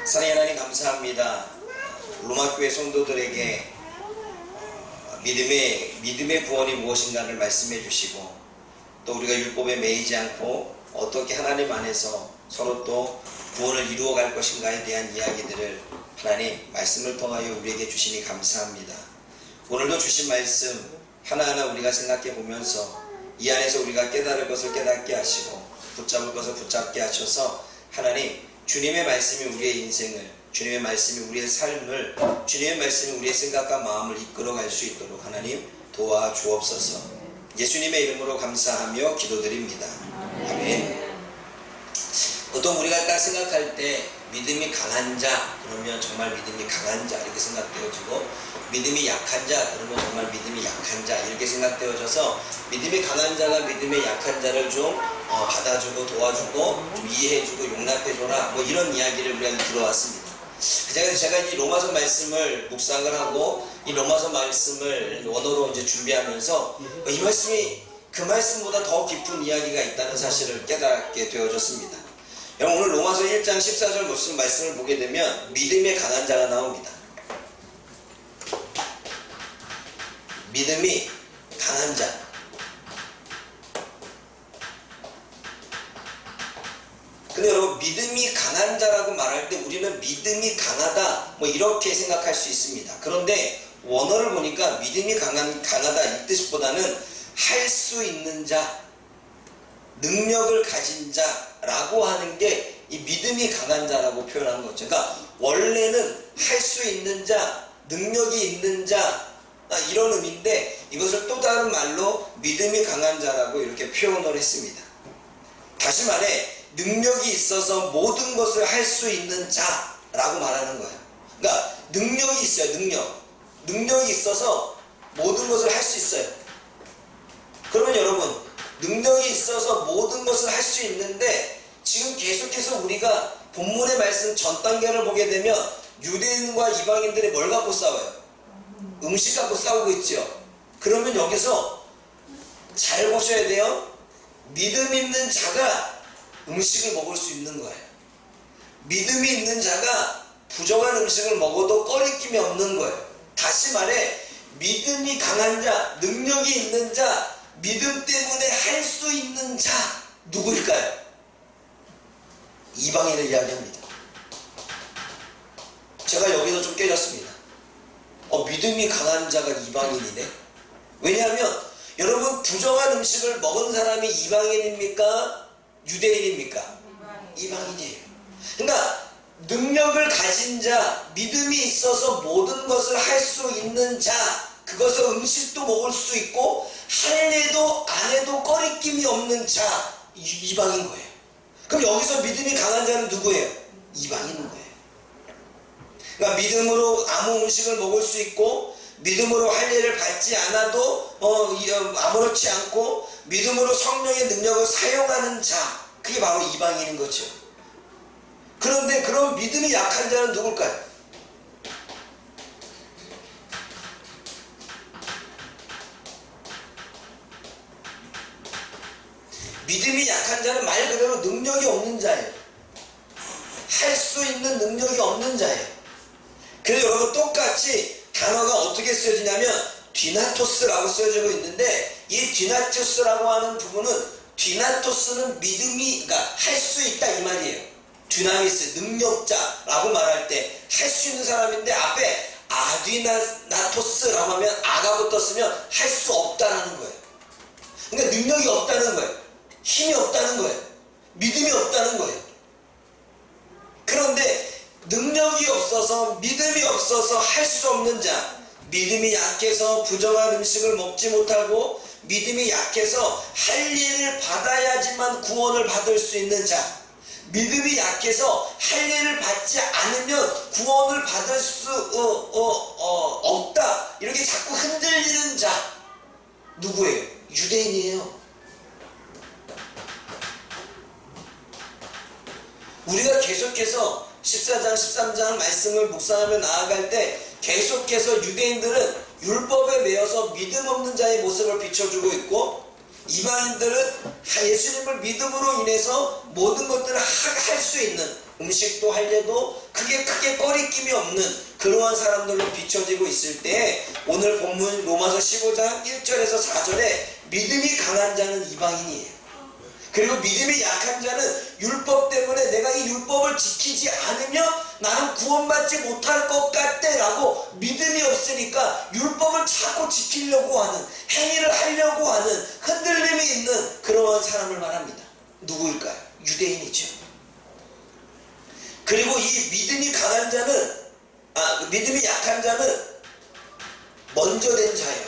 사랑의 하나님 감사합니다. 로마교회 성도들에게 믿음의 구원이 무엇인가를 말씀해 주시고, 또 우리가 율법에 매이지 않고 어떻게 하나님 안에서 서로 또 구원을 이루어 갈 것인가에 대한 이야기들을 하나님 말씀을 통하여 우리에게 주시니 감사합니다. 오늘도 주신 말씀 하나하나 우리가 생각해 보면서 이 안에서 우리가 깨달을 것을 깨닫게 하시고 붙잡을 것을 붙잡게 하셔서 하나님 주님의 말씀이 우리의 인생을, 주님의 말씀이 우리의 삶을, 주님의 말씀이 우리의 생각과 마음을 이끌어갈 수 있도록 하나님 도와주옵소서. 예수님의 이름으로 감사하며 기도드립니다. 아멘. 보통 우리가 딱 생각할 때 믿음이 강한 자 그러면 정말 믿음이 강한 자 이렇게 생각되어지고, 믿음이 약한 자 그러면 정말 믿음이 약한 자 이렇게 생각되어져서 믿음이 강한 자가 믿음의 약한 자를 좀 받아주고 도와주고 좀 이해해주고 용납해줘라 뭐 이런 이야기를 우리가 들어왔습니다. 제가 이 로마서 말씀을 묵상을 하고 이 로마서 말씀을 원어로 이제 준비하면서 이 말씀이 그 말씀보다 더 깊은 이야기가 있다는 사실을 깨닫게 되어졌습니다. 여러분, 오늘 로마서 1장 14절 무슨 말씀을 보게 되면 믿음의 강한 자가 나옵니다. 믿음이 강한 자. 근데 여러분, 믿음이 강한 자라고 말할 때 우리는 믿음이 강하다 뭐 이렇게 생각할 수 있습니다. 그런데 원어를 보니까 믿음이 강하다 이 뜻보다는 할 수 있는 자, 능력을 가진 자라고 하는 게 이 믿음이 강한 자라고 표현하는 거죠. 그러니까 원래는 할 수 있는 자, 능력이 있는 자 이런 의미인데, 이것을 또 다른 말로 믿음이 강한 자라고 이렇게 표현을 했습니다. 다시 말해 능력이 있어서 모든 것을 할 수 있는 자라고 말하는 거예요. 그러니까 능력이 있어요. 능력이 있어서 모든 것을 할 수 있어요. 그러면 여러분, 능력이 있어서 모든 것을 할 수 있는데 지금 계속해서 우리가 본문의 말씀 전 단계를 보게 되면 유대인과 이방인들이 뭘 갖고 싸워요? 음식 갖고 싸우고 있죠. 그러면 여기서 잘 보셔야 돼요. 믿음 있는 자가 음식을 먹을 수 있는 거예요. 믿음이 있는 자가 부정한 음식을 먹어도 꺼리낌이 없는 거예요. 다시 말해 믿음이 강한 자, 능력이 있는 자, 믿음 때문에 할 수 있는 자 누구일까요? 이방인을 이야기합니다. 제가 여기서 좀 깨졌습니다. 믿음이 강한 자가 이방인이네. 왜냐하면 여러분, 부정한 음식을 먹은 사람이 이방인입니까? 유대인입니까? 이방인이에요. 그러니까 능력을 가진 자, 믿음이 있어서 모든 것을 할 수 있는 자, 그것을 음식도 먹을 수 있고 할래도 안 해도 꺼리낌이 없는 자, 이방인 거예요. 그럼 여기서 믿음이 강한 자는 누구예요? 이방인인 거예요. 그러니까 믿음으로 아무 음식을 먹을 수 있고, 믿음으로 할례를 받지 않아도 아무렇지 않고, 믿음으로 성령의 능력을 사용하는 자, 그게 바로 이방인인 거죠. 그런데 그런 믿음이 약한 자는 누굴까요? 믿음이 약한 자는 말 그대로 능력이 없는 자예요. 할 수 있는 능력이 없는 자예요. 그래서 여러분, 똑같이 단어가 어떻게 쓰여지냐면 디나토스라고 쓰여지고 있는데, 이 디나토스라고 하는 부분은, 디나토스는 믿음이, 그러니까 할 수 있다 이 말이에요. 디나미스, 능력자라고 말할 때 할 수 있는 사람인데, 앞에 아디나토스라고 하면 아가 붙었으면 할 수 없다라는 거예요. 그러니까 능력이 없다는 거예요. 힘이 없다는 거예요. 믿음이 없다는 거예요. 그런데 능력이 없어서, 믿음이 없어서 할 수 없는 자, 믿음이 약해서 부정한 음식을 먹지 못하고, 믿음이 약해서 할례를 받아야지만 구원을 받을 수 있는 자, 믿음이 약해서 할례를 받지 않으면 구원을 받을 수 없다 이렇게 자꾸 흔들리는 자 누구예요? 유대인이에요. 우리가 계속해서 14장 13장 말씀을 묵상하며 나아갈 때 계속해서 유대인들은 율법에 매여서 믿음 없는 자의 모습을 비춰주고 있고, 이방인들은 예수님을 믿음으로 인해서 모든 것들을 할 수 있는, 음식도 하려도 그게 크게 꺼리낌이 없는 그러한 사람들로 비춰지고 있을 때, 오늘 본문 로마서 15장 1절에서 4절에 믿음이 강한 자는 이방인이에요. 그리고 믿음이 약한 자는 율법 때문에 내가 이 율법을 지키지 않으면 나는 구원받지 못할 것 같아 라고 믿음이 없으니까 율법을 자꾸 지키려고 하는, 행위를 하려고 하는 흔들림이 있는 그러한 사람을 말합니다. 누구일까요? 유대인이죠. 그리고 이 믿음이 강한 자는, 믿음이 약한 자는 먼저 된 자예요.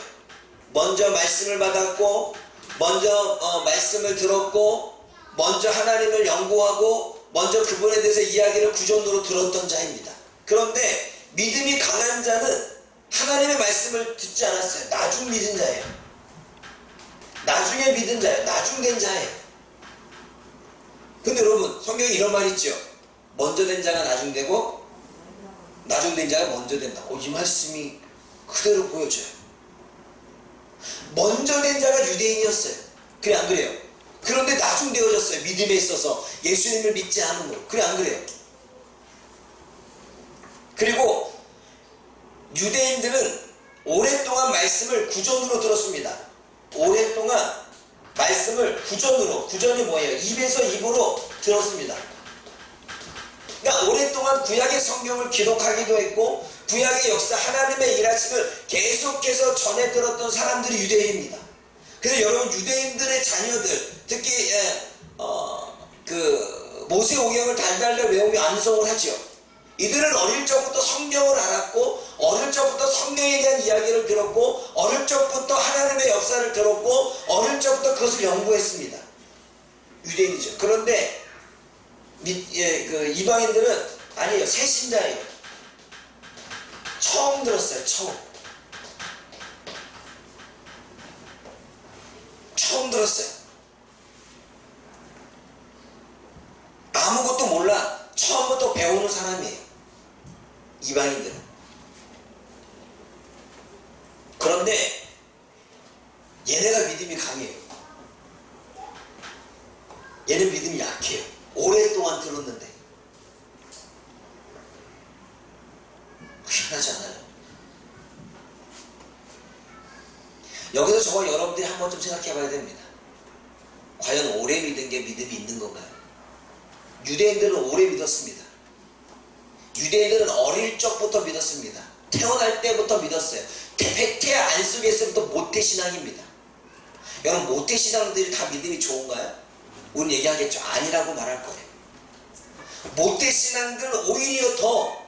먼저 말씀을 받았고, 먼저 말씀을 들었고, 먼저 하나님을 연구하고, 먼저 그분에 대해서 이야기를 구전으로 들었던 자입니다. 그런데 믿음이 강한 자는 하나님의 말씀을 듣지 않았어요. 나중 믿은 자예요. 나중에 믿은 자예요. 나중된 자예요. 근데 여러분, 성경에 이런 말이 있죠. 먼저 된 자가 나중되고 나중된 자가 먼저 된다. 이 말씀이 그대로 보여져요. 먼저 된 자가 유대인이었어요. 그래 안 그래요? 그런데 나중되어졌어요. 믿음에 있어서 예수님을 믿지 않음으로. 그래 안 그래요? 그리고 유대인들은 오랫동안 말씀을 구전으로 들었습니다. 오랫동안 말씀을 구전으로, 구전이 뭐예요? 입에서 입으로 들었습니다. 그러니까 오랫동안 구약의 성경을 기록하기도 했고, 구약의 역사, 하나님의 일하심을 계속해서 전해 들었던 사람들이 유대인입니다. 그래서 여러분, 유대인들의 자녀들, 특히 모세 오경을 달달달 외우며 암송을 하죠. 이들은 어릴 적부터 성경을 알았고, 어릴 적부터 성경에 대한 이야기를 들었고, 어릴 적부터 하나님의 역사를 들었고, 어릴 적부터 그것을 연구했습니다. 유대인이죠. 그런데 이방인들은 아니에요. 새신자예요. 처음 들었어요. 처음 들었어요. 아무것도 몰라. 처음부터 배우는 사람이에요. 이방인들은. 그런데 얘네가 믿음이 강해요. 얘는 믿음이 약해요. 오랫동안 들었는데. 희한하지 않아요? 여기서 저와 여러분들이 한번 좀 생각해 봐야 됩니다. 과연 오래 믿은 게 믿음이 있는 건가요? 유대인들은 오래 믿었습니다. 유대인들은 어릴 적부터 믿었습니다. 태어날 때부터 믿었어요. 폐 안속에서부터 모태신앙입니다. 여러분, 모태신앙들이 다 믿음이 좋은가요? 우리는 얘기하겠죠. 아니라고 말할 거예요. 모태신앙들은 오히려 더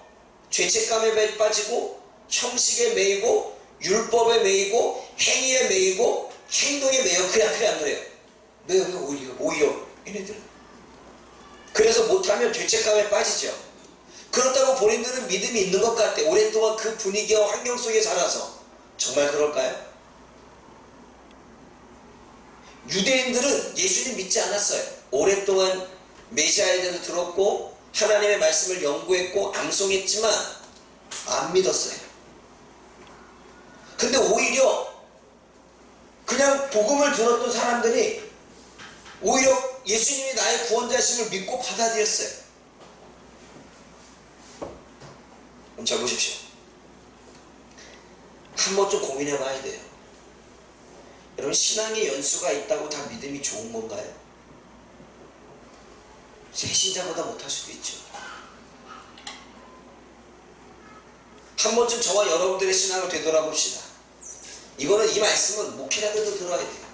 죄책감에 빠지고, 형식에 매이고, 율법에 매이고, 행위에 매이고, 행동에 매여. 그래 안 그래요? 왜 오히려 얘네들은. 그래서 못하면 죄책감에 빠지죠. 그렇다고 본인들은 믿음이 있는 것 같아. 오랫동안 그 분위기와 환경 속에 자라서. 정말 그럴까요? 유대인들은 예수님 믿지 않았어요. 오랫동안 메시아에 대해서 들었고, 하나님의 말씀을 연구했고 암송했지만 안 믿었어요. 근데 오히려 그냥 복음을 들었던 사람들이 오히려 예수님이 나의 구원자심을 믿고 받아들였어요. 그럼 잘 보십시오. 한번 좀 고민해 봐야 돼요. 여러분, 신앙의 연수가 있다고 다 믿음이 좋은 건가요? 새신자보다 못할 수도 있죠. 한 번쯤 저와 여러분들의 신앙을 되돌아봅시다. 이거는, 이 말씀은 목회자들도 들어야 돼요.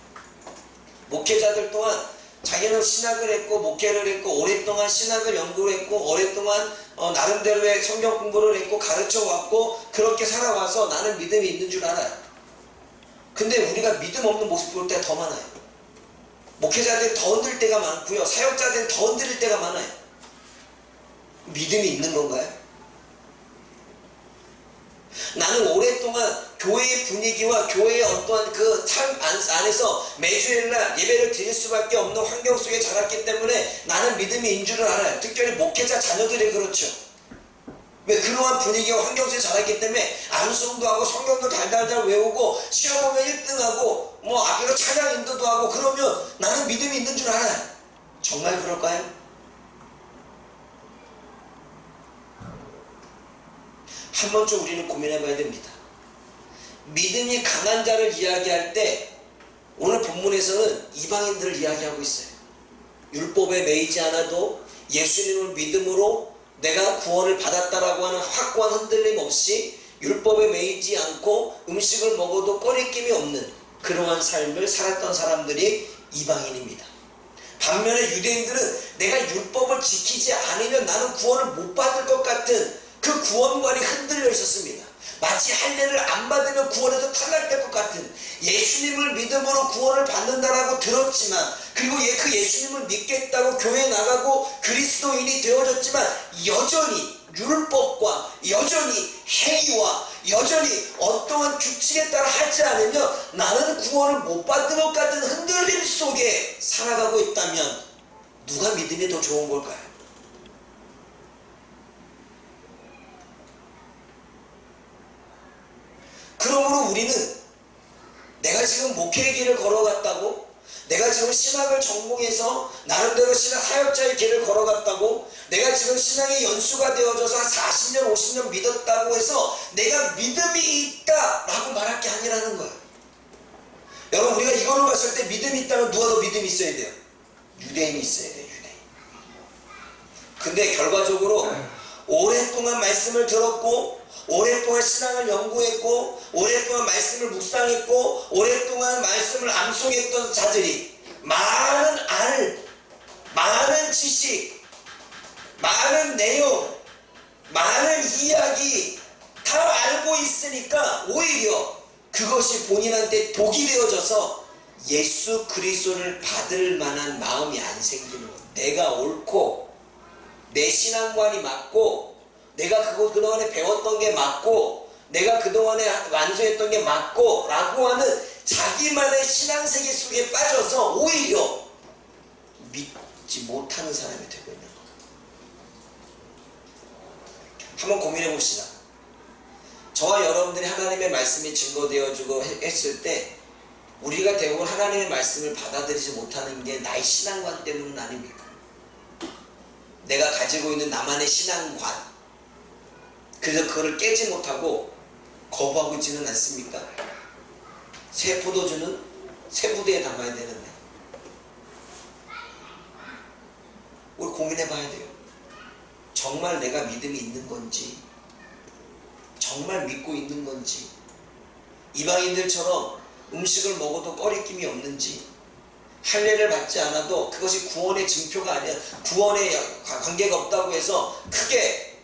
목회자들 또한 자기는 신학을 했고, 목회를 했고, 오랫동안 신학을 연구를 했고, 오랫동안 나름대로의 성경 공부를 했고, 가르쳐 왔고, 그렇게 살아와서 나는 믿음이 있는 줄 알아요. 근데 우리가 믿음 없는 모습 볼 때가 더 많아요. 목회자들이 더 흔들 때가 많고요. 사역자들이 더 흔들릴 때가 많아요. 믿음이 있는 건가요? 나는 오랫동안 교회의 분위기와 교회의 어떠한 그 삶 안에서 매주일날 예배를 드릴 수밖에 없는 환경 속에 자랐기 때문에 나는 믿음이 있는 줄을 알아요. 특별히 목회자 자녀들이 그렇죠. 왜? 그러한 분위기와 환경 속에 자랐기 때문에 암송도 하고 성경도 달달달 외우고 시험 보면 1등하고 뭐 앞에서 찬양 인도도 하고 그러면 나는 믿음이 있는 줄 알아요. 정말 그럴까요? 한 번쯤 우리는 고민해 봐야 됩니다. 믿음이 강한 자를 이야기할 때 오늘 본문에서는 이방인들을 이야기하고 있어요. 율법에 매이지 않아도 예수님을 믿음으로 내가 구원을 받았다라고 하는 확고한 흔들림 없이 율법에 매이지 않고 음식을 먹어도 꺼리낌이 없는 그러한 삶을 살았던 사람들이 이방인입니다. 반면에 유대인들은 내가 율법을 지키지 않으면 나는 구원을 못 받을 것 같은 그 구원관이 흔들려 있었습니다. 마치 할례를 안 받으면 구원에서 탈락될 것 같은, 예수님을 믿음으로 구원을 받는다라고 들었지만, 그리고 그 예수님을 믿겠다고 교회 나가고 그리스도인이 되어졌지만 여전히 율법과 여전히 행위와 여전히 어떠한 규칙에 따라 하지 않으면 나는 구원을 못 받는 것 같은 흔들림 속에 살아가고 있다면 누가 믿음이 더 좋은 걸까요? 그러므로 우리는 내가 지금 목회의 길을 걸어갔다고, 내가 지금 신학을 전공해서 나름대로 신학 사역자의 길을 걸어갔다고, 내가 지금 신앙의 연수가 되어져서 한 40년 50년 믿었다고 해서 내가 믿음이 있다라고 말할 게 아니라는 거예요. 여러분, 우리가 이거를 봤을 때 믿음이 있다면 누가 더 믿음이 있어야 돼요? 유대인이 있어야 돼요. 유대인. 근데 결과적으로 오랫동안 말씀을 들었고, 오랫동안 신앙을 연구했고, 오랫동안 말씀을 묵상했고, 오랫동안 말씀을 암송했던 자들이 많은 많은 지식, 많은 내용, 많은 이야기 다 알고 있으니까 오히려 그것이 본인한테 독이 되어져서 예수 그리스도를 받을 만한 마음이 안 생기는 거예요. 내가 옳고 내 신앙관이 맞고 내가 그동안에 배웠던 게 맞고 내가 그동안에 완수했던 게 맞고 라고 하는 자기만의 신앙세계 속에 빠져서 오히려 믿지 못하는 사람이 되고 있는 거예요. 한번 고민해 봅시다. 저와 여러분들이 하나님의 말씀이 증거되어주고 했을 때 우리가 대부분 하나님의 말씀을 받아들이지 못하는 게 나의 신앙관 때문은 아닙니까? 내가 가지고 있는 나만의 신앙관, 그래서 그거를 깨지 못하고 거부하고 있지는 않습니까? 새 포도주는 새 부대에 담아야 되는데 우리 고민해 봐야 돼요. 정말 내가 믿음이 있는 건지, 정말 믿고 있는 건지, 이방인들처럼 음식을 먹어도 꺼리낌이 없는지, 할례를 받지 않아도 그것이 구원의 증표가 아니라 구원에 관계가 없다고 해서 크게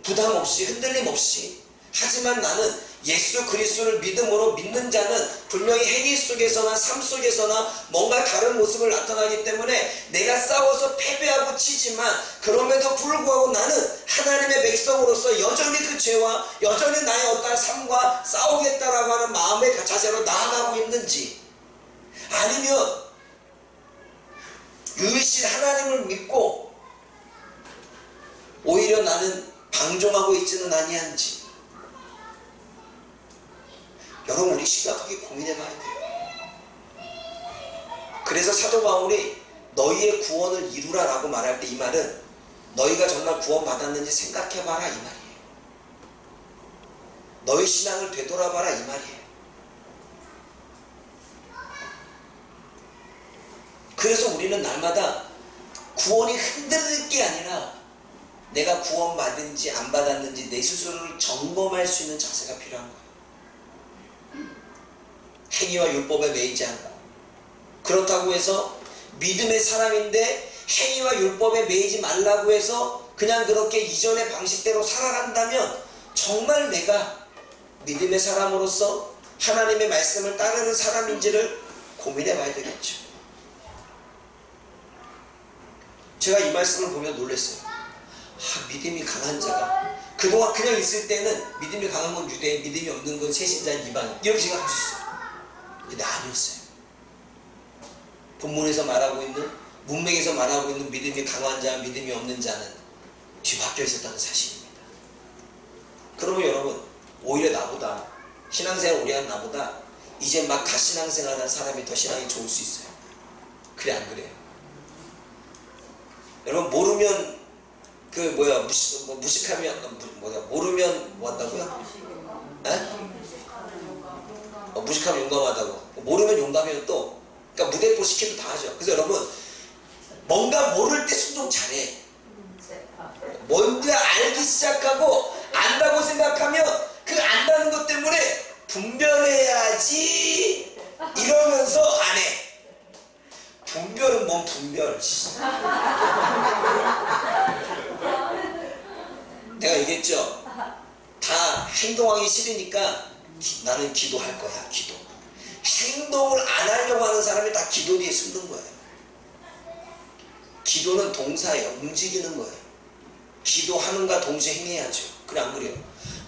부담 없이 흔들림 없이, 하지만 나는 예수 그리스도를 믿음으로 믿는 자는 분명히 행위 속에서나 삶 속에서나 뭔가 다른 모습을 나타나기 때문에 내가 싸워서 패배하고 치지만 그럼에도 불구하고 나는 하나님의 백성으로서 여전히 그 죄와 여전히 나의 어떠한 삶과 싸우겠다라고 하는 마음의 자세로 나아가고 있는지, 아니면 유일신 하나님을 믿고 오히려 나는 방종하고 있지는 아니한지, 여러분 우리 심각하게 고민해 봐야 돼요. 그래서 사도 바울이 너희의 구원을 이루라 라고 말할 때 이 말은 너희가 정말 구원 받았는지 생각해 봐라 이 말이에요. 너희 신앙을 되돌아봐라 이 말이에요. 그래서 우리는 날마다 구원이 흔들릴 게 아니라 내가 구원받은지 안 받았는지 내 스스로를 점검할 수 있는 자세가 필요한 거예요. 행위와 율법에 매이지 않고, 그렇다고 해서 믿음의 사람인데 행위와 율법에 매이지 말라고 해서 그냥 그렇게 이전의 방식대로 살아간다면 정말 내가 믿음의 사람으로서 하나님의 말씀을 따르는 사람인지를 고민해 봐야 되겠죠. 제가 이 말씀을 보면 놀랐어요. 믿음이 강한 자가, 그동안 그냥 있을 때는 믿음이 강한 건 유대인, 믿음이 없는 건 세신자인 이방인, 이렇게 생각할 수 있어요. 근데 아니었어요. 본문에서 말하고 있는, 문맥에서 말하고 있는 믿음이 강한 자, 믿음이 없는 자는 뒤바뀌어 있었다는 사실입니다. 그러면 여러분, 오히려 나보다, 신앙생활 오래 한 나보다 이제 막 갓신앙생활 하는 사람이 더 신앙이 좋을 수 있어요. 그래 안 그래요? 여러분 모르면 그 뭐야 무식하면 모르면 뭐 한다고요? 무식하면 용감하다고. 모르면 용감해요 또. 그러니까 무대포 시키면 다 하죠. 그래서 여러분 뭔가 모를 때 순종 잘해. 뭔가 알기 시작하고 안다고 생각하면 그 안다는 것 때문에 분별해야지 이러면서 안 해. 분별은 뭔 분별. 내가 얘기했죠. 다 행동하기 싫으니까 나는 기도할 거야. 기도. 행동을 안 하려고 하는 사람이 다 기도 뒤에 숨는 거예요. 기도는 동사예요. 움직이는 거예요. 기도하는가 동시에 행해야죠. 그래 안 그래요?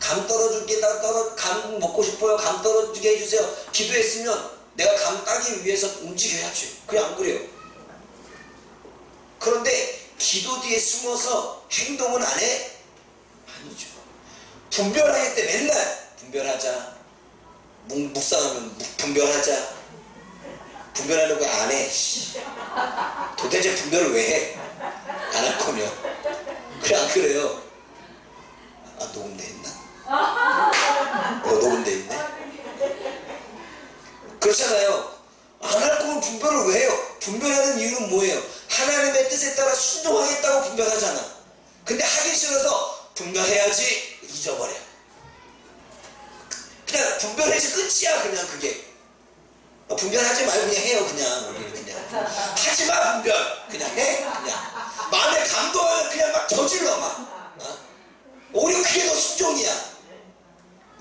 감 떨어줄게, 감 먹고 싶어요. 감 떨어지게 해주세요. 기도했으면 내가 감 따기 위해서 움직여야죠. 그래 안 그래요? 그런데 기도 뒤에 숨어서 행동은 안 해? 아니죠. 분별하겠대. 맨날 분별하자. 묵상하면 분별하자. 분별하려고 안 해. 도대체 분별을 왜 해? 안 할 거면. 그래 안 그래요? 녹음돼 있나? 녹음돼 있네? 그렇잖아요. 안 할 거면 분별을 왜 해요? 분별하는 이유는 뭐예요? 하나님의 뜻에 따라 순종하겠다고 분별하잖아. 근데 하기 싫어서 분별해야지 잊어버려. 그냥 분별해야지 끝이야. 그냥 그게 분별하지 말고 그냥 해요. 그냥 우리 그냥 하지마. 분별 그냥 해. 그냥 마음에 감동을 그냥 막 저질러 막. 오히려 그게 더 순종이야.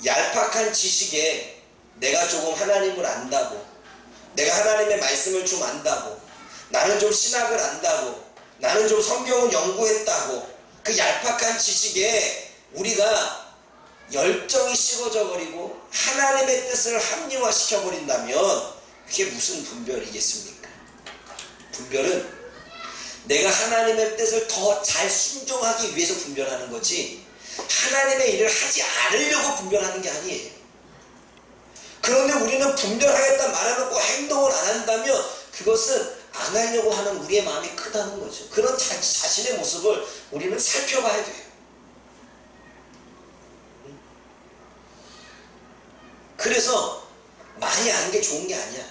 얄팍한 지식에 내가 조금 하나님을 안다고, 내가 하나님의 말씀을 좀 안다고, 나는 좀 신학을 안다고, 나는 좀 성경을 연구했다고, 그 얄팍한 지식에 우리가 열정이 식어져 버리고 하나님의 뜻을 합리화시켜 버린다면 그게 무슨 분별이겠습니까? 분별은 내가 하나님의 뜻을 더 잘 순종하기 위해서 분별하는 거지, 하나님의 일을 하지 않으려고 분별하는 게 아니에요. 그런데 우리는 분별하겠다 말해놓고 행동을 안 한다면 그것은 안 하려고 하는 우리의 마음이 크다는 거죠. 그런 자신의 모습을 우리는 살펴봐야 돼요. 그래서 많이 아는 게 좋은 게 아니야.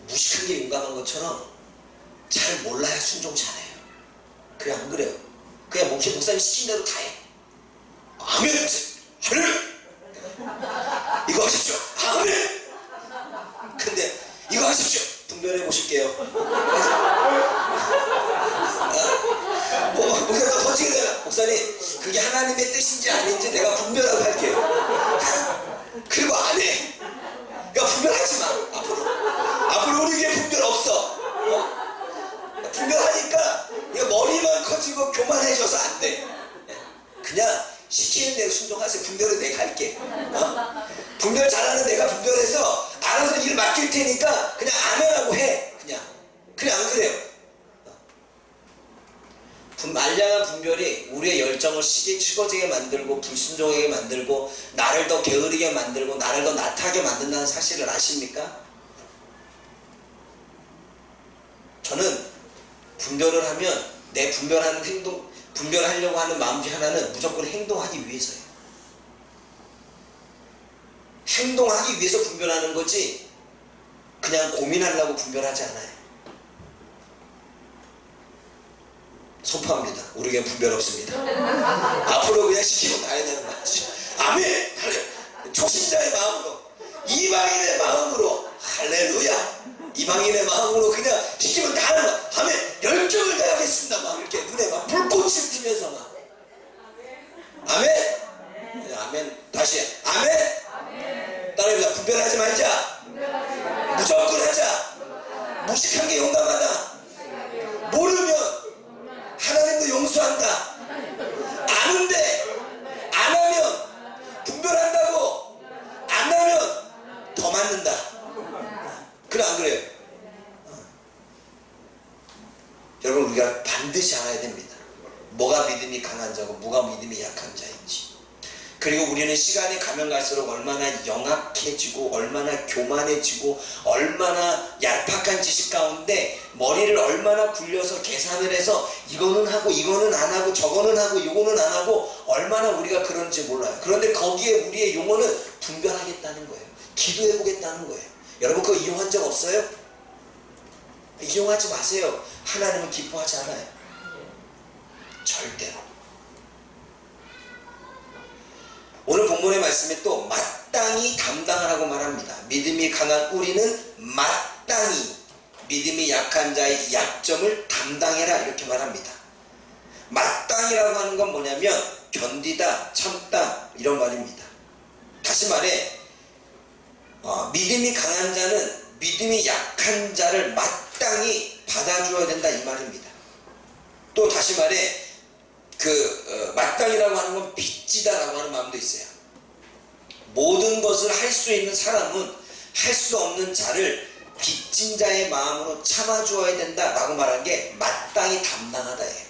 무식한 게 용감한 것처럼 잘 몰라야 순종 잘해요. 그래 안 그래요? 그냥 목사님 시킨 대로 다 해. 아멘! 할렐루야! 이거 하십시오. 아멘! 근데 이거 하십시오. 분별해 보실게요. 목사님 더 던지게 되나? 목사님 그게 하나님의 뜻인지 아닌지 내가 분별하고 할게요. 그리고 안 해. 그러니까 분별하지 마. 앞으로 우리에게 분별 없어. 분별하니까 머리만 커지고 교만해져서 안 돼. 그냥 시키는 대로 순종하세요. 분별은 내가 할게. 분별 잘하는 내가 분별해서 알아서 일 맡길 테니까 그냥 아멘하고 해. 그냥 안 그래요? 말량한 분별이 우리의 열정을 식어지게 만들고 불순종하게 만들고 나를 더 게으르게 만들고 나를 더 나타나게 만든다는 사실을 아십니까? 저는 분별을 하면 내 분별하는 행동, 분별하려고 하는 마음 중 하나는 무조건 행동하기 위해서예요. 행동하기 위해서 분별하는 거지 그냥 고민하려고 분별하지 않아요. 선포합니다. 우리에겐 분별 없습니다. 앞으로 그냥 시키고 가야 되는 거지. 아멘! 초신자의 마음으로, 이방인의 마음으로, 할렐루야! 이방인의 마음으로 그냥 시키면 다 하는 거야. 아멘! 열정을 다하겠습니다. 막 이렇게 눈에 막 불꽃이 튀면서 막. 아멘! 아멘. 다시 아멘! 따라합니다. 분별하지 말자. 무조건 하자. 무식한 게 용감하다. 모르면 하나님도 용서한다. 아는데 안 하면 분별한다고 안 하면 더 맞는다. 그래 안 그래요? 여러분 우리가 반드시 알아야 됩니다. 뭐가 믿음이 강한 자고 뭐가 믿음이 약한 자인지. 그리고 우리는 시간이 가면 갈수록 얼마나 영악해지고 얼마나 교만해지고 얼마나 얄팍한 지식 가운데 머리를 얼마나 굴려서 계산을 해서 이거는 하고 이거는 안 하고 저거는 하고 이거는 안 하고 얼마나 우리가 그런지 몰라요. 그런데 거기에 우리의 용어는 분별하겠다는 거예요. 기도해보겠다는 거예요. 여러분 그거 이용한 적 없어요? 이용하지 마세요. 하나님은 기뻐하지 않아요. 절대로. 오늘 본문의 말씀에 또 마땅히 담당하라고 말합니다. 믿음이 강한 우리는 마땅히 믿음이 약한 자의 약점을 담당해라 이렇게 말합니다. 마땅이라고 하는 건 뭐냐면 견디다, 참다 이런 말입니다. 다시 말해 믿음이 강한 자는 믿음이 약한 자를 마땅히 받아줘야 된다 이 말입니다. 또 다시 말해 마땅이라고 하는 건 빚지다라고 하는 마음도 있어요. 모든 것을 할 수 있는 사람은 할 수 없는 자를 빚진 자의 마음으로 참아주어야 된다라고 말한 게 마땅히 담당하다예요.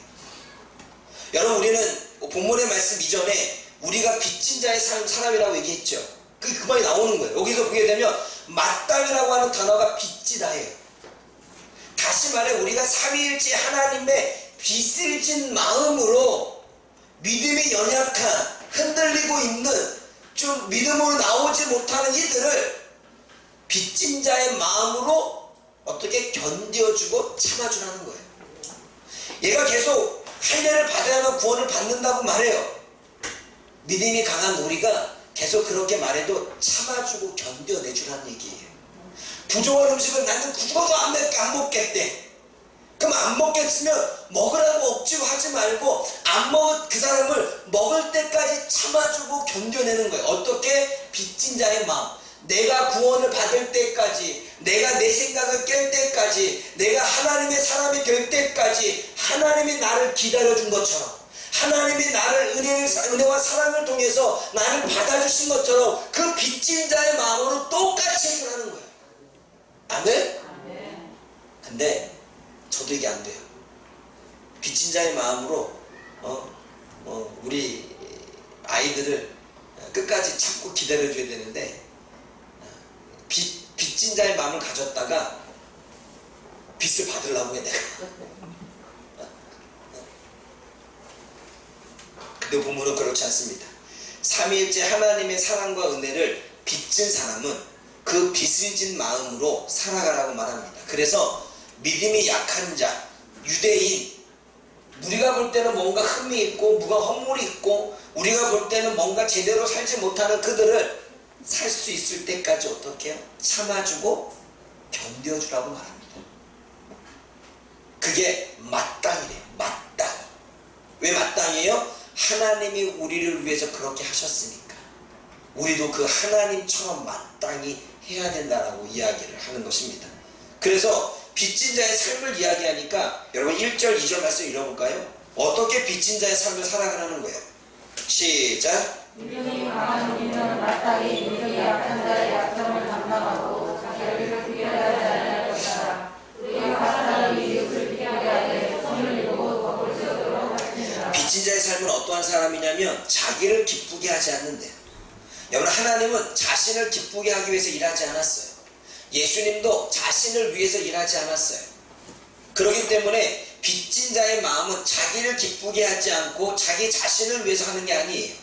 여러분 우리는 본문의 말씀 이전에 우리가 빚진 자의 사람이라고 얘기했죠. 그 말이 나오는 거예요. 여기서 보게 되면 마땅이라고 하는 단어가 빚지다예요. 다시 말해 우리가 삼위일체 하나님의 빚을 진 마음으로 믿음이 연약한 흔들리고 있는 좀 믿음으로 나오지 못하는 이들을 빚진 자의 마음으로 어떻게 견뎌주고 참아주라는 거예요. 얘가 계속 할례를 받아야만 구원을 받는다고 말해요. 믿음이 강한 우리가 계속 그렇게 말해도 참아주고 견뎌내주라는 얘기예요. 부족한 음식을 나는 죽어도 안 먹겠대. 그럼 안 먹겠으면 먹으라고 억지로 하지 말고 안 먹은 그 사람을 먹을 때까지 참아주고 견뎌내는 거예요. 어떻게? 빚진 자의 마음. 내가 구원을 받을 때까지, 내가 내 생각을 깰 때까지, 내가 하나님의 사람이 될 때까지 하나님이 나를 기다려준 것처럼, 하나님이 나를 은혜와 사랑을 통해서 나를 받아주신 것처럼 그 빚진 자의 마음으로 똑같이 해주라는 거예요. 아멘? 근데 저도 이게 안 돼요. 빚진 자의 마음으로 우리 아이들을 끝까지 참고 기다려줘야 되는데 빚진 자의 마음을 가졌다가 빚을 받으려고 해 내가. 근데 본문은 그렇지 않습니다. 삼위일체 하나님의 사랑과 은혜를 빚진 사람은 그 빚을 진 마음으로 살아가라고 말합니다. 그래서 믿음이 약한 자, 유대인, 우리가 볼 때는 뭔가 흠이 있고 뭔가 허물이 있고 우리가 볼 때는 뭔가 제대로 살지 못하는 그들을 살 수 있을 때까지 어떻게 해요? 참아주고 견뎌주라고 말합니다. 그게 마땅이래요. 마땅. 왜 마땅이에요? 하나님이 우리를 위해서 그렇게 하셨으니까 우리도 그 하나님처럼 마땅히 해야 된다라고 이야기를 하는 것입니다. 그래서 빚진 자의 삶을 이야기하니까 여러분 1절 2절 말씀 읽어볼까요? 어떻게 빚진 자의 삶을 살아가라는 거예요? 시작. 믿음이 강한 우리는 마땅히 믿음이 약한 자의 약점을 담당하고 자기를 비교하지 않을 것이다. 우리가 사랑하는 이웃을 비교하게 하되 손을 이루고 덕을 세우도록 하시니라. 빚진 자의 삶은 어떠한 사람이냐면 자기를 기쁘게 하지 않는데요. 여러분 하나님은 자신을 기쁘게 하기 위해서 일하지 않았어요. 예수님도 자신을 위해서 일하지 않았어요. 그렇기 때문에 빚진 자의 마음은 자기를 기쁘게 하지 않고 자기 자신을 위해서 하는 게 아니에요.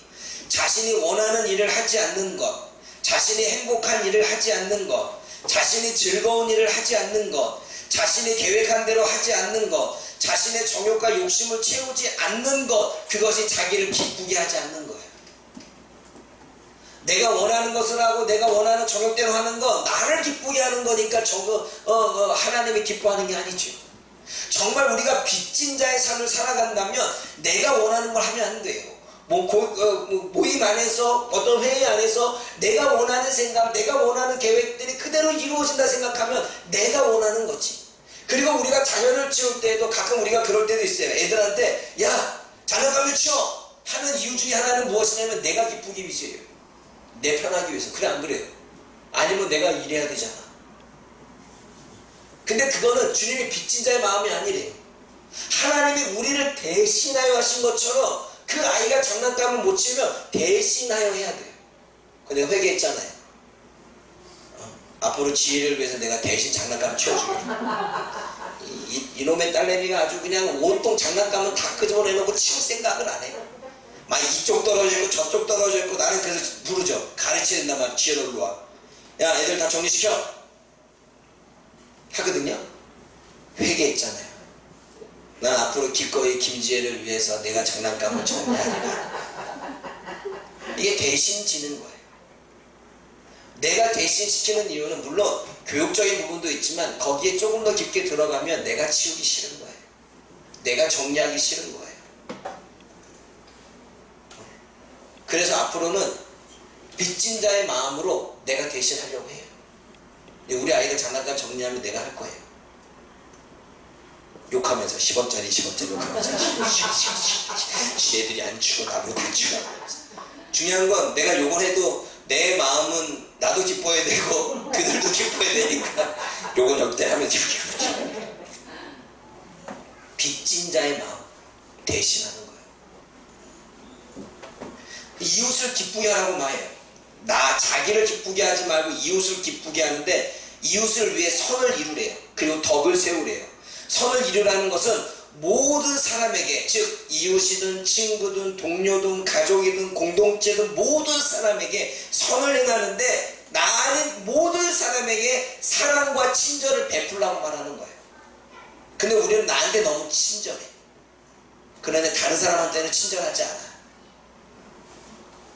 자신이 원하는 일을 하지 않는 것, 자신이 행복한 일을 하지 않는 것, 자신이 즐거운 일을 하지 않는 것, 자신이 계획한 대로 하지 않는 것, 자신의 정욕과 욕심을 채우지 않는 것, 그것이 자기를 기쁘게 하지 않는 거예요. 내가 원하는 것을 하고 내가 원하는 정욕대로 하는 거 나를 기쁘게 하는 거니까 하나님이 기뻐하는 게 아니죠. 정말 우리가 빚진 자의 삶을 살아간다면 내가 원하는 걸 하면 안 돼요. 모임 안에서 어떤 회의 안에서 내가 원하는 생각, 내가 원하는 계획들이 그대로 이루어진다 생각하면 내가 원하는 거지. 그리고 우리가 자녀를 키울 때에도 가끔 우리가 그럴 때도 있어요. 애들한테 야 자녀감을 키워 하는 이유 중에 하나는 무엇이냐면 내가 기쁘기 위해서예요. 내 편하기 위해서. 그래 안 그래요? 아니면 내가 일해야 되잖아. 근데 그거는 주님이 빚진 자의 마음이 아니래요. 하나님이 우리를 대신하여 하신 것처럼 그 그 아이가 장난감을 못 치면 대신하여 해야 돼요. 그 내가 회개했잖아요. 앞으로 지혜를 위해서 내가 대신 장난감을 치워주겠다. 이놈의 딸내미가 아주 그냥 온통 장난감은 다 끄집어내놓고 치울 생각을 안 해요. 막 이쪽 떨어져 있고 저쪽 떨어져 있고. 나는 그래서 부르죠. 가르쳐야 된단 말이야. 지혜로 일로 와. 야, 애들 다 정리시켜. 하거든요. 회개했잖아요. 난 앞으로 기꺼이 김지혜를 위해서 내가 장난감을 정리하리라. 이게 대신 지는 거예요. 내가 대신 시키는 이유는 물론 교육적인 부분도 있지만 거기에 조금 더 깊게 들어가면 내가 치우기 싫은 거예요. 내가 정리하기 싫은 거예요. 그래서 앞으로는 빚진 자의 마음으로 내가 대신 하려고 해요. 우리 아이들 장난감 정리하면 내가 할 거예요. 욕하면서 10원짜리 10원짜리 욕하면서 지혜들이 안 치워 나도 다 치워. 중요한 건 내가 욕을 해도 내 마음은 나도 기뻐야 되고 그들도 기뻐야 되니까 욕은 역대하면서 빚진 자의 마음 대신하는 거예요. 이웃을 기쁘게 하라고 말해요. 나 자기를 기쁘게 하지 말고 이웃을 기쁘게 하는데 이웃을 위해 선을 이루래요. 그리고 덕을 세우래요. 선을 이루라는 것은 모든 사람에게, 즉 이웃이든 친구든 동료든 가족이든 공동체든 모든 사람에게 선을 행하는데 나는 모든 사람에게 사랑과 친절을 베풀라고 말하는 거예요. 근데 우리는 나한테 너무 친절해. 그런데 다른 사람한테는 친절하지 않아.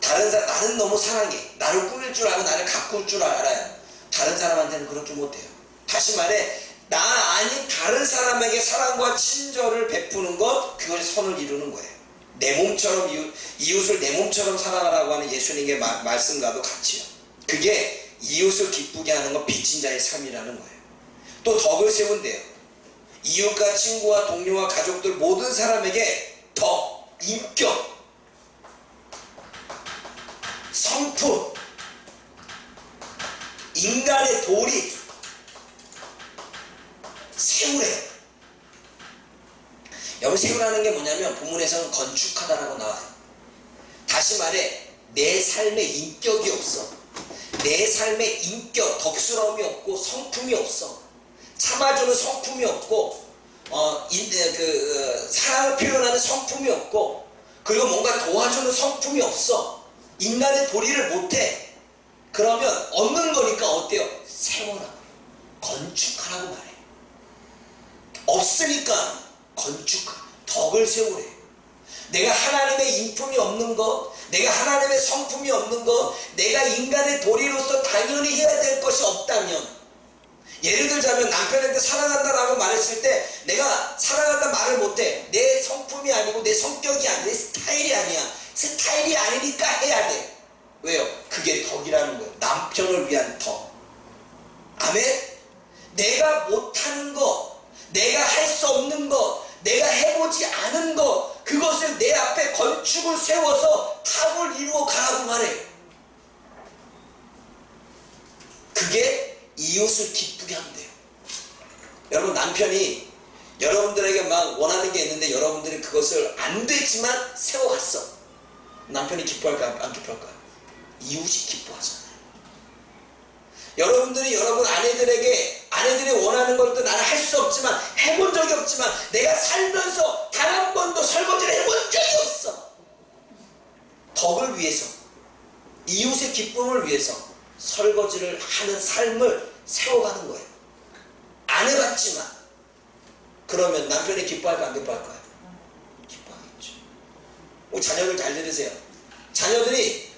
나는 너무 사랑해. 나를 꾸밀 줄 알고 나를 가꿀 줄 알아요. 다른 사람한테는 그렇게 못해요. 다시 말해, 나 아닌 다른 사람에게 사랑과 친절을 베푸는 것, 그것이 선을 이루는 거예요. 내 몸처럼 이웃을 내 몸처럼 사랑하라고 하는 예수님의 말씀과도 같이요. 그게 이웃을 기쁘게 하는 건 빚진 자의 삶이라는 거예요. 또 덕을 세운대요. 이웃과 친구와 동료와 가족들 모든 사람에게 덕, 인격, 성품, 인간의 도리 세우래요. 여러분, 세우라는 게 뭐냐면 본문에서는 건축하다라고 나와요. 다시 말해 내 삶에 인격이 없어. 내 삶에 인격, 덕스러움이 없고 성품이 없어. 참아주는 성품이 없고 사랑을 표현하는 성품이 없고, 그리고 뭔가 도와주는 성품이 없어. 인간의 도리를 못해. 그러면 없는 거니까 어때요? 세워라. 건축하라고 말해. 없으니까 덕을 세우래. 내가 하나님의 인품이 없는 것, 내가 하나님의 성품이 없는 것, 내가 인간의 도리로서 당연히 해야 될 것이 없다면, 예를 들자면 남편한테 사랑한다라고 말했을 때 내가 사랑한다 말을 못해. 내 성품이 아니고 내 성격이 아니야. 내 스타일이 아니야. 스타일이 아니니까 해야 돼. 왜요? 그게 덕이라는 거예요. 남편을 위한 덕. 아멘? 내가 못하는 것, 내가 할 수 없는 것, 내가 해보지 않은 것, 그것을 내 앞에 건축을 세워서 탑을 이루어 가라고 말해. 그게 이웃을 기쁘게 하면 돼요. 여러분, 남편이 여러분들에게 막 원하는 게 있는데 여러분들이 그것을 안 되지만 세워갔어. 남편이 기뻐할까 안 기뻐할까? 이웃이 기뻐하잖아요. 여러분들이 여러분 아내들이 원하는 것도 나는 할 수 없지만, 해본 적이 없지만, 내가 살면서 단 한 번도 설거지를 해본 적이 없어. 덕을 위해서, 이웃의 기쁨을 위해서 설거지를 하는 삶을 세워가는 거예요. 안 해봤지만. 그러면 남편이 기뻐할까 안 기뻐할까요? 기뻐하겠죠. 자녀들 잘 들으세요. 자녀들이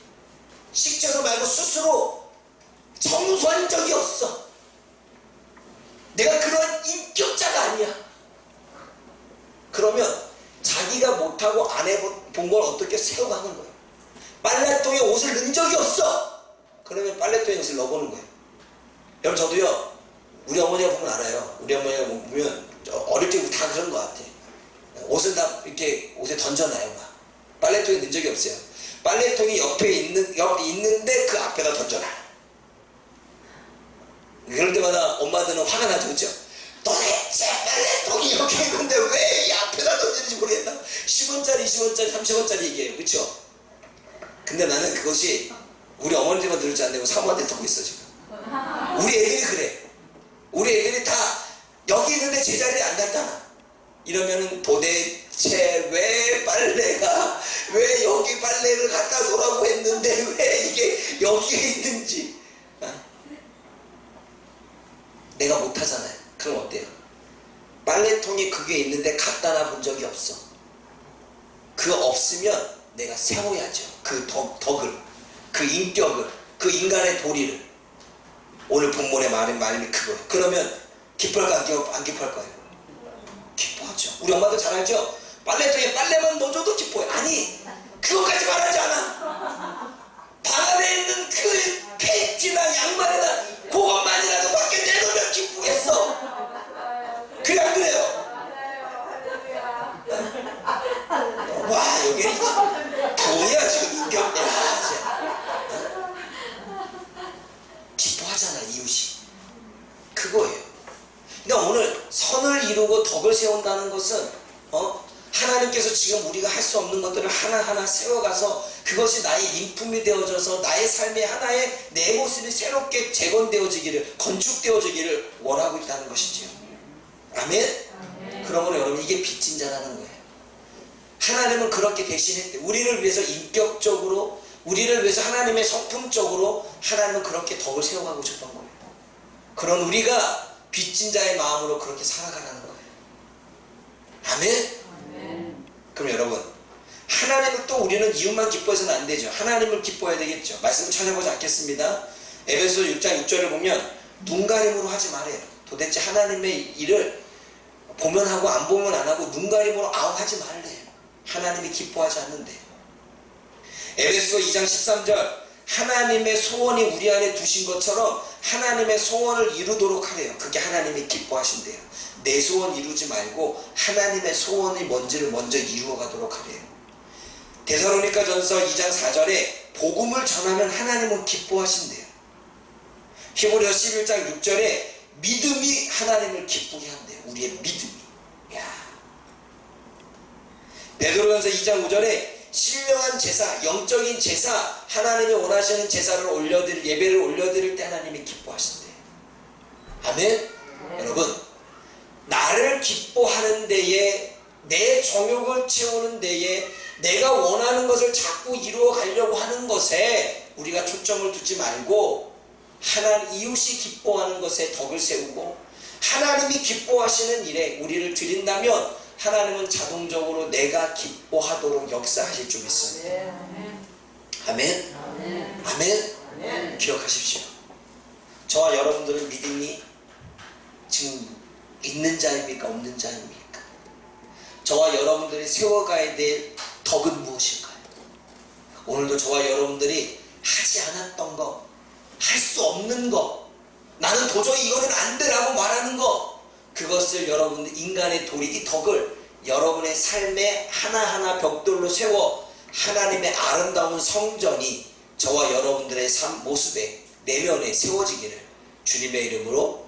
식초서 말고 스스로 청소한 적이 없어. 내가 그런 인격자가 아니야. 그러면 자기가 못하고 안 해본 걸 어떻게 세워가는 거예요. 빨래통에 옷을 넣은 적이 없어. 그러면 빨래통에 옷을 넣어보는 거예요. 여러분, 저도요, 우리 어머니가 보면 알아요. 우리 어머니가 보면 어릴 때 다 그런 것 같아. 옷을 다 이렇게 옷에 던져놔요. 막 빨래통에 넣은 적이 없어요. 빨래통이 옆에 있는데 그 앞에다 던져놔. 그럴 때마다 엄마들은 화가 나죠. 그렇죠? 도대체 빨래통이 이렇게 있는데 왜 이 앞에다 던지는지 모르겠다. 10원짜리 20원짜리 30원짜리 얘기해요. 그쵸? 근데 나는 그것이 우리 어머니들만 들을 줄 안 되고 사모한테 듣고 있어 지금. 우리 애들이 그래. 우리 애들이 다 여기 있는데 제자리에 안 갔잖아. 이러면은 도대체 왜 빨래가 왜 여기 빨래를 갖다 놓으라고 했는데 왜 이게 여기에 있는지 내가 못하잖아요. 그럼 어때요? 빨래통이 그게 있는데 갖다 놔본 적이 없어. 그거 없으면 내가 세워야죠. 그 덕을, 그 인격을, 그 인간의 도리를. 오늘 본문의 말임이 그거예요. 그러면 기뻐할까 안 기뻐할까요? 기뻐하죠. 우리 엄마도 잘 알죠? 빨래통에 빨래만 넣어줘도 기뻐해. 아니 그것까지 말하지 않아. 방 안에 있는 그 팬티나 양말이나 그것만이라도 밖에 내놓으면 기쁘겠어. 그래 안 그래요? 와 여기 뭐야 지금 인격. 기뻐하잖아 이웃이. 그거예요. 그러니까 오늘 선을 이루고 덕을 세운다는 것은 하나님께서 지금 우리가 할 수 없는 것들을 하나하나 세워가서 그것이 나의 인품이 되어져서 나의 삶의 하나의 내 모습이 새롭게 재건되어지기를, 건축되어지기를 원하고 있다는 것이지요. 아멘? 그러므로 여러분 이게 빚진 자라는 거예요. 하나님은 그렇게 대신했대. 우리를 위해서 인격적으로, 우리를 위해서 하나님의 성품적으로 하나님은 그렇게 덕을 세워가고 오셨던 거예요. 그런 우리가 빚진 자의 마음으로 그렇게 살아가라는 거예요. 아멘? 그럼 여러분 하나님을 또 우리는 이웃만 기뻐해서는 안 되죠. 하나님을 기뻐해야 되겠죠. 말씀을 찾아보지 않겠습니다. 에베소 6장 6절을 보면 눈 가림으로 하지 말아요. 도대체 하나님의 일을 보면 하고 안 보면 안 하고 눈 가림으로 하지 말래요. 하나님이 기뻐하지 않는데. 에베소 2장 13절 하나님의 소원이 우리 안에 두신 것처럼 하나님의 소원을 이루도록 하래요. 그게 하나님이 기뻐하신대요. 내 소원 이루지 말고 하나님의 소원이 뭔지를 먼저 이루어가도록 하래요. 데살로니가 전서 2장 4절에 복음을 전하면 하나님은 기뻐하신대요. 히브리서 11장 6절에 믿음이 하나님을 기쁘게 한대요. 우리의 믿음이. 베드로전서 2장 5절에 신령한 제사, 영적인 제사, 하나님이 원하시는 제사를 올려드릴, 예배를 올려드릴 때 하나님이 기뻐하신대요. 아멘? 여러분 나를 기뻐하는 데에, 내 정욕을 채우는 데에, 내가 원하는 것을 자꾸 이루어 가려고 하는 것에 우리가 초점을 두지 말고 하나님, 이웃이 기뻐하는 것에 덕을 세우고 하나님이 기뻐하시는 일에 우리를 드린다면 하나님은 자동적으로 내가 기뻐하도록 역사하실 줄 믿습니다. 아멘? 아멘? 기억하십시오. 저와 여러분들은 믿음이 지금 있는 자입니까? 없는 자입니까? 저와 여러분들이 세워가야 될 덕은 무엇일까요? 오늘도 저와 여러분들이 하지 않았던 거, 할 수 없는 거, 나는 도저히 이거는 안 되라고 말하는 거, 그것을 여러분들 인간의 도리, 이 덕을 여러분의 삶에 하나하나 벽돌로 세워 하나님의 아름다운 성전이 저와 여러분들의 삶 모습에 내면에 세워지기를 주님의 이름으로